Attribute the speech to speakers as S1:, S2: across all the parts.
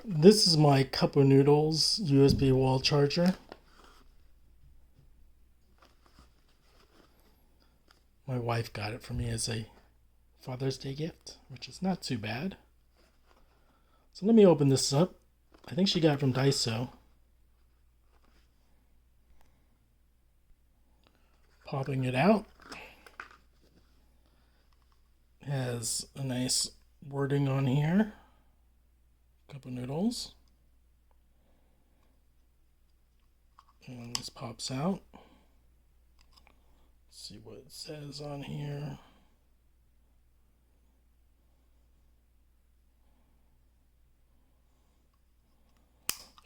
S1: This is my Cup of Noodles USB wall charger. My wife got it for me as a Father's Day gift, which is not too bad. So let me open this up. I think she got it from Daiso. Popping it out. Has a nice wording on here. Cup of Noodles. And this pops out. Let's see what it says on here.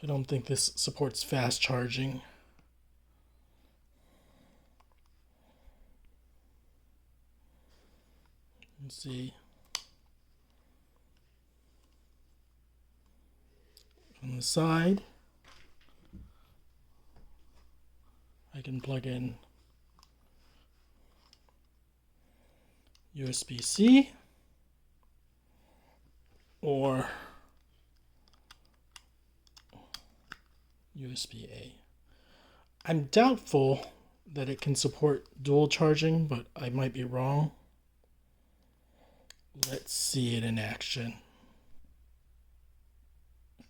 S1: I don't think this supports fast charging. Let's see. On the side, I can plug in USB-C or USB-A. I'm doubtful that it can support dual charging, but I might be wrong. Let's see it in action.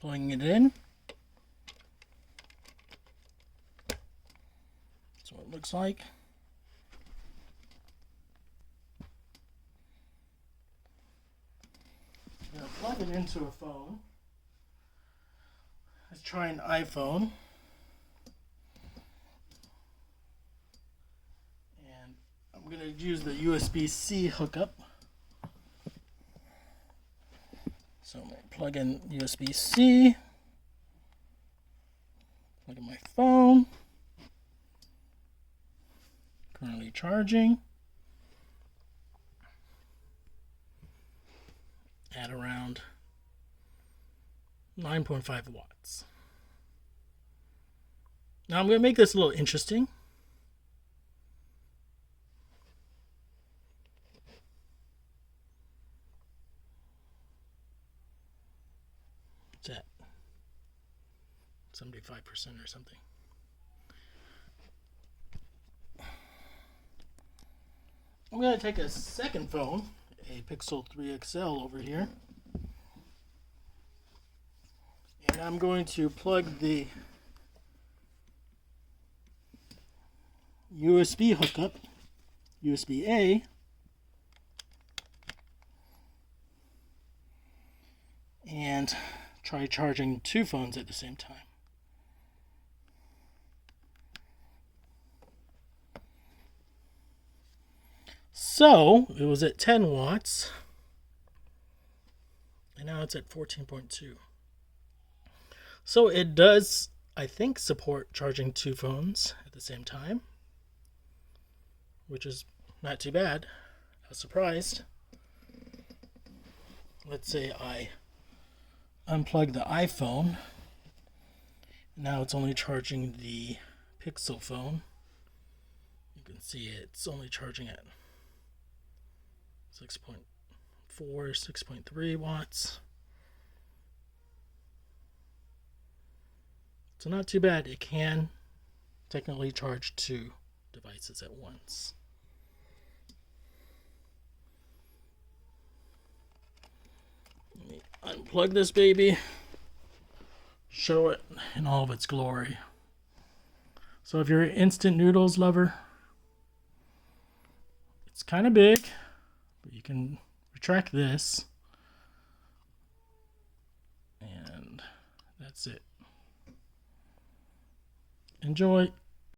S1: Plugging it in. That's what it looks like. I'm going to plug it into a phone. Let's try an iPhone. And I'm going to use the USB-C hookup. So I'm going to plug in USB-C. Plug in my phone. Currently charging. At around 9.5 watts. Now I'm going to make this a little interesting. What's that? 75% or something. I'm going to take a second phone, a Pixel 3 XL over here. And I'm going to plug the USB hookup, USB-A, and try charging two phones at the same time. So it was at 10 watts, and now it's at 14.2. So it does, I think, support charging two phones at the same time, which is not too bad. I was surprised. Let's say I unplug the iPhone. Now it's only charging the Pixel phone. You can see it's only charging at 6.4, 6.3 watts. So not too bad. It can technically charge two devices at once. Let me unplug this baby. Show it in all of its glory. So if you're an instant noodles lover, it's kind of big, but you can retract this. And that's it. Enjoy.